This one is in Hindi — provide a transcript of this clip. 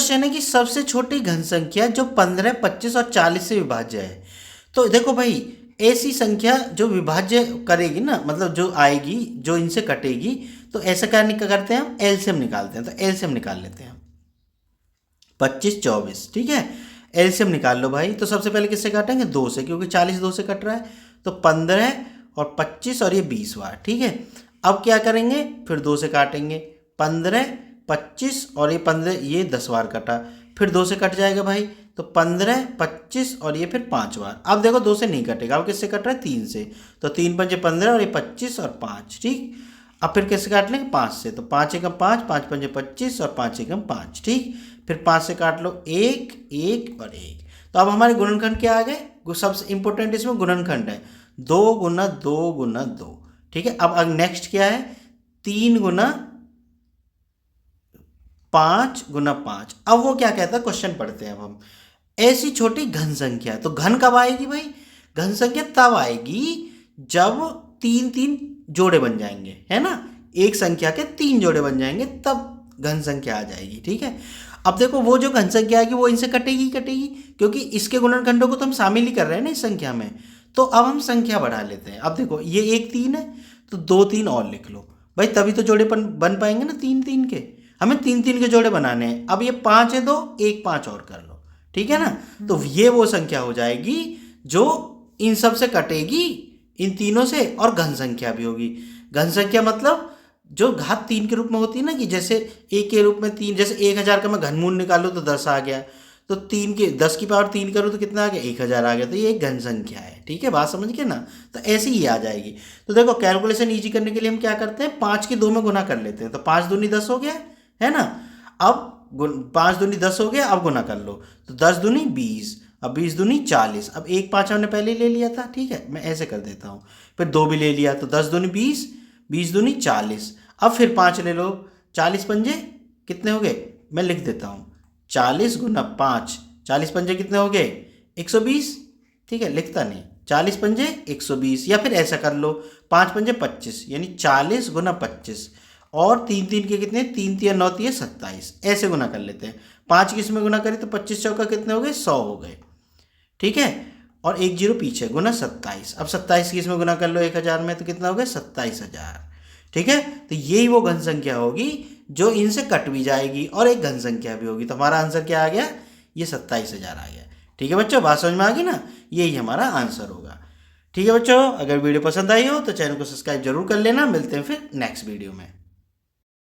क्वेश्चन है कि सबसे छोटी घन संख्या जो 15, 25 और 40 से विभाज्य है। तो देखो भाई, ऐसी संख्या जो विभाज्य करेगी ना, मतलब जो आएगी, जो इनसे कटेगी, तो ऐसा क्या करते हैं हम, एलसीएम निकालते हैं। तो एलसीएम निकाल लेते हैं हम। 25, 24, ठीक है, एलसीएम निकाल लो भाई। तो सबसे पहले किससे काटेंगे, 2 से, क्योंकि 40 2 से कट रहा है। तो 15 और 25 और ये 20 बार, ठीक है। अब क्या करेंगे, फिर 2 से काटेंगे, 15, 25 और ये 15, ये 10 बार कटा, फिर 2 से कट जाएगा भाई। तो 15, 25 और ये फिर 5 बार। अब देखो 2 से नहीं कटेगा, अब किससे कट रहा है, 3 से। तो 3 पंजे 15 और ये 25 और 5, ठीक। अब फिर किससे काट लेंगे, 5 से। तो 5 एकम 5, 5 पंजे 25 और 5 एकम 5, ठीक। फिर 5 से काट लो, 1, 1 और 1। तो अब हमारे गुणनखंड क्या आ गए, सबसे इंपॉर्टेंट इसमें गुणनखंड है, 2 गुना 2 गुना 2, ठीक है। अब नेक्स्ट क्या है, 3 गुना 5 गुना 5। अब वो क्या कहता है, क्वेश्चन पढ़ते हैं अब हम। ऐसी छोटी घन संख्या, तो घन कब आएगी भाई, घन संख्या तब आएगी जब 3 जोड़े बन जाएंगे, है ना। एक संख्या के 3 जोड़े बन जाएंगे, तब घन संख्या आ जाएगी, ठीक है। अब देखो, वो जो घन संख्या आएगी वो इनसे कटेगी कटेगी, क्योंकि इसके गुणनखंडों को तो हम शामिल ही कर रहे हैं ना इस संख्या में। तो अब हम संख्या बढ़ा लेते हैं। अब देखो, ये 1 3 है, तो 2 3 और लिख लो भाई, तभी तो जोड़े बन पाएंगे ना 3 3 के। हमें 3 3 के जोड़े बनाने हैं। अब ये 5 है, 2 1 5 और कर लो, ठीक है ना। तो ये वो संख्या हो जाएगी जो इन सब से कटेगी, इन तीनों से, और घन संख्या भी होगी। घन संख्या मतलब जो घात 3 के रूप में होती है ना, कि जैसे 1 के रूप में 3, जैसे 1000 का मैं घनमूल निकालूं तो 10 आ गया, तो 3 के 10 की पावर 3 करूँ तो कितना आ गया, 1000 आ गया। तो ये एक घन संख्या है, ठीक है, बात समझ गए ना। तो ऐसी ही आ जाएगी। तो देखो, कैलकुलेशन ईजी करने के लिए हम क्या करते हैं, 5 की 2 में गुना कर लेते हैं। तो 5 दूनी 10 हो गया, है ना। अब 5 दूनी 10 हो गया, अब गुना कर लो। तो 10 दूनी 20, अब 20 दूनी 40। अब 1 5 हमने पहले ही ले लिया था, ठीक है, मैं ऐसे कर देता हूँ। फिर 2 भी ले लिया, तो 10 दूनी 20, 20 दूनी 40। अब फिर 5 ले लो, 40 पंजे कितने हो गए, मैं लिख देता हूँ, 40 गुना 5, 40 पंजे कितने हो गए, 120, ठीक है, लिखता नहीं, 40 पंजे 120। या फिर ऐसा कर लो, 5 पंजे 25, यानी 40 गुना 25, और 3 3 के कितने, 3 3 9 3 27, ऐसे गुना कर लेते हैं। 5 किस में गुना करें, तो 25 चौका कितने हो गए, 100 हो गए, ठीक है। और 1 0 पीछे, गुना 27। अब 27 किस में गुना कर लो 1000 में, तो कितना हो गया, 27000, ठीक है। तो यही वो घन संख्या होगी जो इनसे कट भी जाएगी और एक घन संख्या भी होगी। तो हमारा आंसर क्या आ गया, ये 27000 आ गया, ठीक है बच्चों, बात समझ में आ गई ना। यही हमारा आंसर होगा, ठीक है बच्चों। अगर वीडियो पसंद आई हो तो चैनल को सब्सक्राइब जरूर कर लेना। मिलते हैं फिर नेक्स्ट वीडियो में।